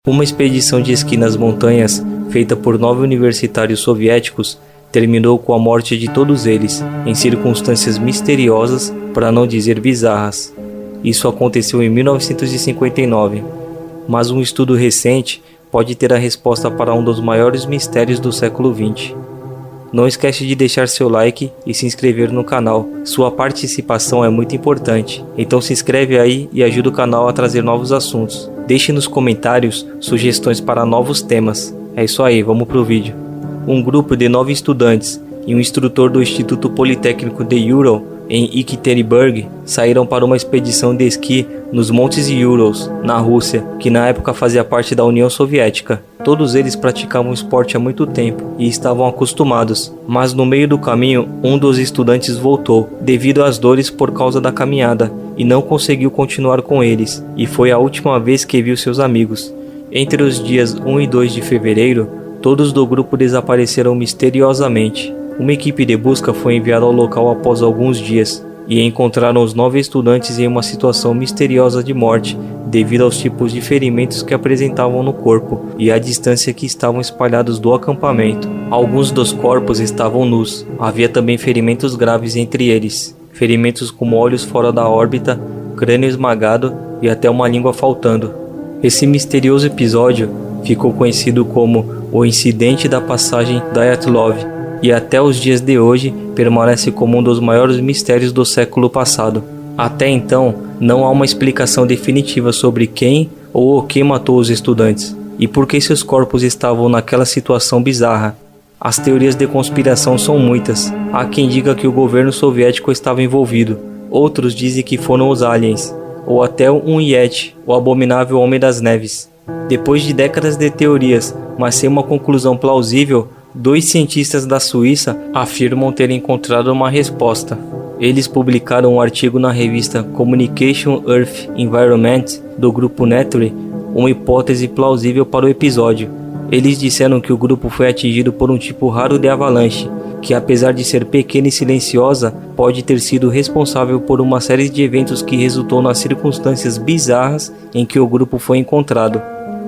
Uma expedição de esqui nas montanhas, feita por 9 universitários soviéticos, terminou com a morte de todos eles, em circunstâncias misteriosas, para não dizer bizarras. Isso aconteceu em 1959, mas um estudo recente pode ter a resposta para um dos maiores mistérios do século XX. Não esquece de deixar seu like e se inscrever no canal. Sua participação é muito importante, então se inscreve aí e ajuda o canal a trazer novos assuntos. Deixe nos comentários sugestões para novos temas. É isso aí, vamos pro vídeo. Um grupo de 9 estudantes e um instrutor do Instituto Politécnico de Ural, em Ekaterinburg, saíram para uma expedição de esqui nos Montes Urals, na Rússia, que na época fazia parte da União Soviética. Todos eles praticavam esporte há muito tempo e estavam acostumados, mas no meio do caminho, um dos estudantes voltou, devido às dores por causa da caminhada, e não conseguiu continuar com eles, e foi a última vez que viu seus amigos. Entre os dias 1 e 2 de fevereiro, todos do grupo desapareceram misteriosamente. Uma equipe de busca foi enviada ao local após alguns dias e encontraram os 9 estudantes em uma situação misteriosa de morte devido aos tipos de ferimentos que apresentavam no corpo e a distância que estavam espalhados do acampamento. Alguns dos corpos estavam nus, havia também ferimentos graves entre eles, ferimentos como olhos fora da órbita, crânio esmagado e até uma língua faltando. Esse misterioso episódio ficou conhecido como o Incidente da Passagem Dyatlov, e até os dias de hoje permanece como um dos maiores mistérios do século passado. Até então, não há uma explicação definitiva sobre quem ou o que matou os estudantes, e por que seus corpos estavam naquela situação bizarra. As teorias de conspiração são muitas. Há quem diga que o governo soviético estava envolvido, outros dizem que foram os aliens, ou até um Yeti, o abominável Homem das Neves. Depois de décadas de teorias, mas sem uma conclusão plausível, 2 cientistas da Suíça afirmam ter encontrado uma resposta. Eles publicaram um artigo na revista Communication Earth Environment do grupo Nature, uma hipótese plausível para o episódio. Eles disseram que o grupo foi atingido por um tipo raro de avalanche, que apesar de ser pequena e silenciosa, pode ter sido responsável por uma série de eventos que resultou nas circunstâncias bizarras em que o grupo foi encontrado.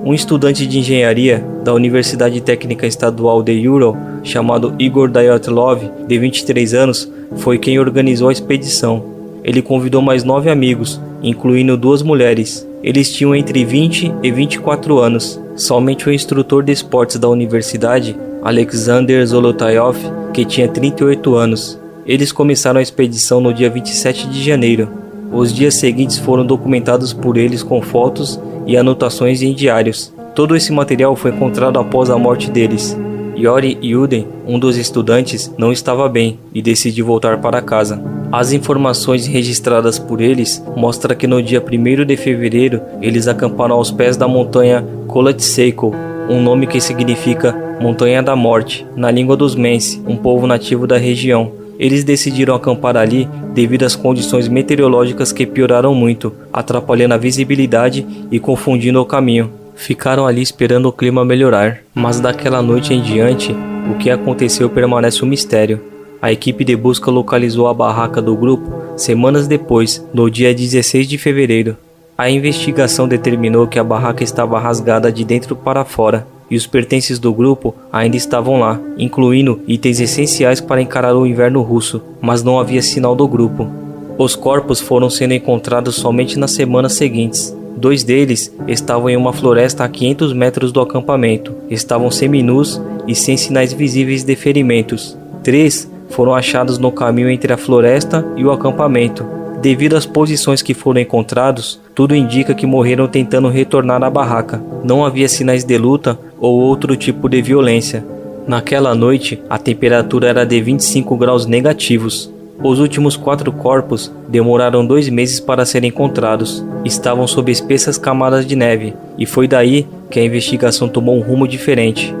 Um estudante de engenharia da Universidade Técnica Estadual de Ural, chamado Igor Dyatlov, de 23 anos, foi quem organizou a expedição. Ele convidou mais 9 amigos, incluindo 2 mulheres. Eles tinham entre 20 e 24 anos. Somente o instrutor de esportes da universidade, Alexander Zolotayov, que tinha 38 anos. Eles começaram a expedição no dia 27 de janeiro. Os dias seguintes foram documentados por eles com fotos e anotações em diários. Todo esse material foi encontrado após a morte deles. Yuri Yuden, um dos estudantes, não estava bem e decidiu voltar para casa. As informações registradas por eles mostram que no dia 1º de fevereiro eles acamparam aos pés da montanha Kolatseiko, um nome que significa Montanha da Morte, na língua dos Mense, um povo nativo da região. Eles decidiram acampar ali devido às condições meteorológicas que pioraram muito, atrapalhando a visibilidade e confundindo o caminho. Ficaram ali esperando o clima melhorar, mas daquela noite em diante, o que aconteceu permanece um mistério. A equipe de busca localizou a barraca do grupo semanas depois, no dia 16 de fevereiro. A investigação determinou que a barraca estava rasgada de dentro para fora, e os pertences do grupo ainda estavam lá, incluindo itens essenciais para encarar o inverno russo, mas não havia sinal do grupo. Os corpos foram sendo encontrados somente nas semanas seguintes. 2 deles estavam em uma floresta a 500 metros do acampamento, estavam seminus e sem sinais visíveis de ferimentos. 3 foram achados no caminho entre a floresta e o acampamento. Devido às posições que foram encontrados, tudo indica que morreram tentando retornar à barraca. Não havia sinais de luta ou outro tipo de violência. Naquela noite, a temperatura era de 25 graus negativos. Os últimos 4 corpos demoraram 2 meses para serem encontrados. Estavam sob espessas camadas de neve, e foi daí que a investigação tomou um rumo diferente.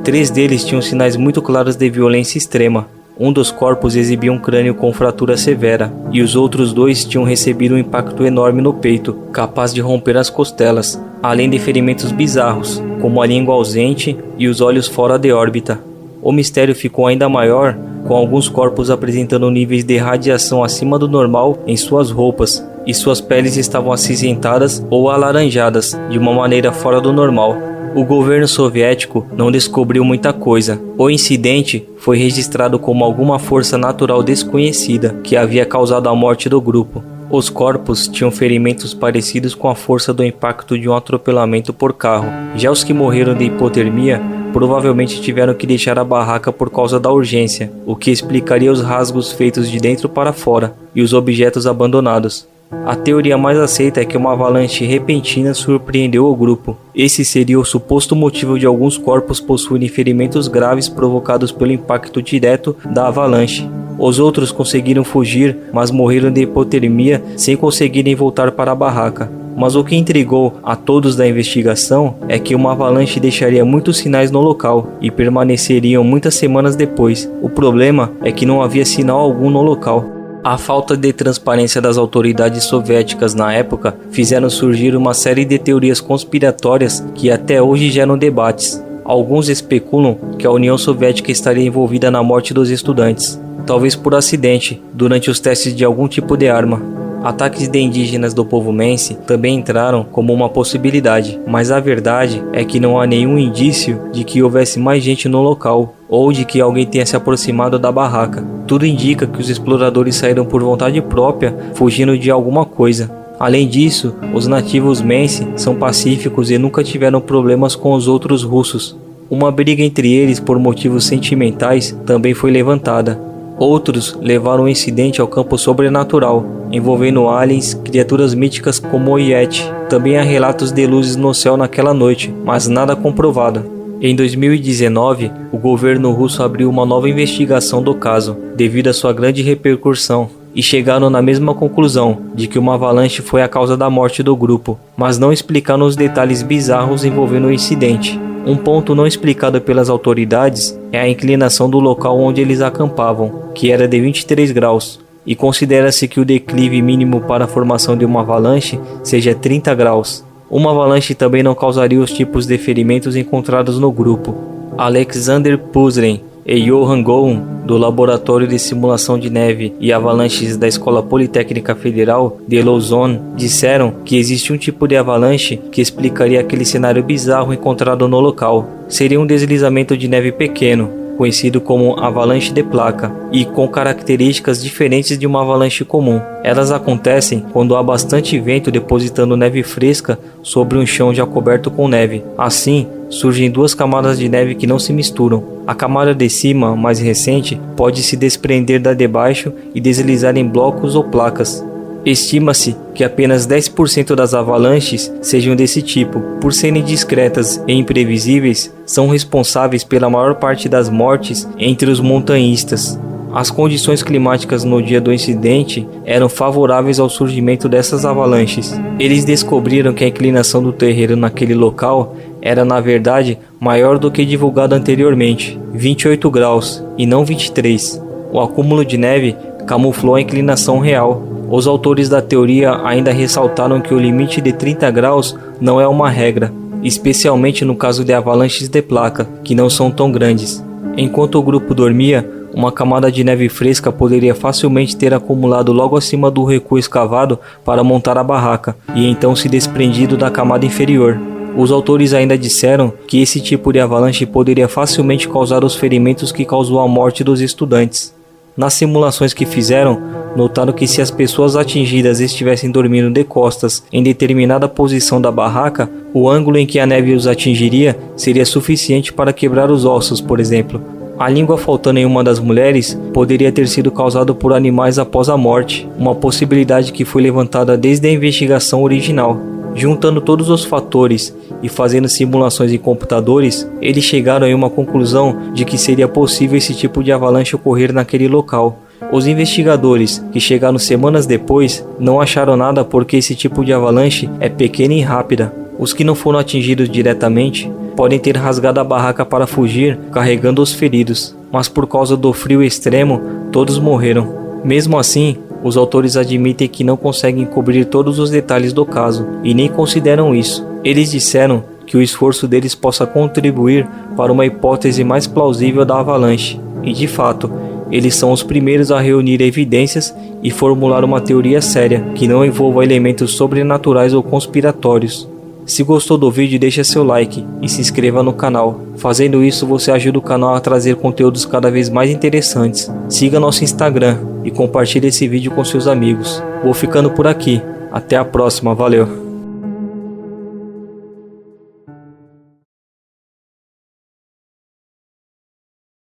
3 deles tinham sinais muito claros de violência extrema. Um dos corpos exibia um crânio com fratura severa, e os outros 2 tinham recebido um impacto enorme no peito, capaz de romper as costelas, além de ferimentos bizarros, como a língua ausente e os olhos fora de órbita. O mistério ficou ainda maior, com alguns corpos apresentando níveis de radiação acima do normal em suas roupas, e suas peles estavam acinzentadas ou alaranjadas de uma maneira fora do normal. O governo soviético não descobriu muita coisa. O incidente foi registrado como alguma força natural desconhecida que havia causado a morte do grupo. Os corpos tinham ferimentos parecidos com a força do impacto de um atropelamento por carro. Já os que morreram de hipotermia provavelmente tiveram que deixar a barraca por causa da urgência, o que explicaria os rasgos feitos de dentro para fora e os objetos abandonados. A teoria mais aceita é que uma avalanche repentina surpreendeu o grupo. Esse seria o suposto motivo de alguns corpos possuírem ferimentos graves provocados pelo impacto direto da avalanche. Os outros conseguiram fugir, mas morreram de hipotermia sem conseguirem voltar para a barraca. Mas o que intrigou a todos da investigação é que uma avalanche deixaria muitos sinais no local e permaneceriam muitas semanas depois. O problema é que não havia sinal algum no local. A falta de transparência das autoridades soviéticas na época fizeram surgir uma série de teorias conspiratórias que até hoje geram debates. Alguns especulam que a União Soviética estaria envolvida na morte dos estudantes, talvez por acidente, durante os testes de algum tipo de arma. Ataques de indígenas do povo Mense também entraram como uma possibilidade, mas a verdade é que não há nenhum indício de que houvesse mais gente no local ou de que alguém tenha se aproximado da barraca. Tudo indica que os exploradores saíram por vontade própria, fugindo de alguma coisa. Além disso, os nativos Mense são pacíficos e nunca tiveram problemas com os outros russos. Uma briga entre eles por motivos sentimentais também foi levantada. Outros levaram o incidente ao campo sobrenatural, envolvendo aliens, criaturas míticas como o Yeti. Também há relatos de luzes no céu naquela noite, mas nada comprovado. Em 2019, o governo russo abriu uma nova investigação do caso, devido à sua grande repercussão, e chegaram na mesma conclusão, de que uma avalanche foi a causa da morte do grupo, mas não explicaram os detalhes bizarros envolvendo o incidente. Um ponto não explicado pelas autoridades é a inclinação do local onde eles acampavam, que era de 23 graus, e considera-se que o declive mínimo para a formação de uma avalanche seja 30 graus. Uma avalanche também não causaria os tipos de ferimentos encontrados no grupo. Alexander Puzren e Johann Gohn, do Laboratório de Simulação de Neve e Avalanches da Escola Politécnica Federal de Lausanne, disseram que existe um tipo de avalanche que explicaria aquele cenário bizarro encontrado no local. Seria um deslizamento de neve pequeno, conhecido como avalanche de placa, e com características diferentes de uma avalanche comum. Elas acontecem quando há bastante vento depositando neve fresca sobre um chão já coberto com neve. Assim, surgem duas camadas de neve que não se misturam. A camada de cima, mais recente, pode se desprender da de baixo e deslizar em blocos ou placas. Estima-se que apenas 10% das avalanches sejam desse tipo. Por serem discretas e imprevisíveis, são responsáveis pela maior parte das mortes entre os montanhistas. As condições climáticas no dia do incidente eram favoráveis ao surgimento dessas avalanches. Eles descobriram que a inclinação do terreno naquele local era na verdade maior do que divulgado anteriormente, 28 graus e não 23. O acúmulo de neve camuflou a inclinação real. Os autores da teoria ainda ressaltaram que o limite de 30 graus não é uma regra, especialmente no caso de avalanches de placa, que não são tão grandes. Enquanto o grupo dormia, uma camada de neve fresca poderia facilmente ter acumulado logo acima do recuo escavado para montar a barraca, e então se desprendido da camada inferior. Os autores ainda disseram que esse tipo de avalanche poderia facilmente causar os ferimentos que causou a morte dos estudantes. Nas simulações que fizeram, notaram que se as pessoas atingidas estivessem dormindo de costas em determinada posição da barraca, o ângulo em que a neve os atingiria seria suficiente para quebrar os ossos, por exemplo. A língua faltando em uma das mulheres poderia ter sido causado por animais após a morte, uma possibilidade que foi levantada desde a investigação original. Juntando todos os fatores e fazendo simulações em computadores, eles chegaram a uma conclusão de que seria possível esse tipo de avalanche ocorrer naquele local. Os investigadores, que chegaram semanas depois, não acharam nada porque esse tipo de avalanche é pequena e rápida. Os que não foram atingidos diretamente podem ter rasgado a barraca para fugir, carregando os feridos, mas por causa do frio extremo, todos morreram. Mesmo assim, os autores admitem que não conseguem cobrir todos os detalhes do caso e nem consideram isso. Eles disseram que o esforço deles possa contribuir para uma hipótese mais plausível da avalanche. E de fato, Eles são os primeiros a reunir evidências e formular uma teoria séria, que não envolva elementos sobrenaturais ou conspiratórios. Se gostou do vídeo, deixa seu like e se inscreva no canal. Fazendo isso, você ajuda o canal a trazer conteúdos cada vez mais interessantes. Siga nosso Instagram e compartilhe esse vídeo com seus amigos. Vou ficando por aqui. Até a próxima, valeu!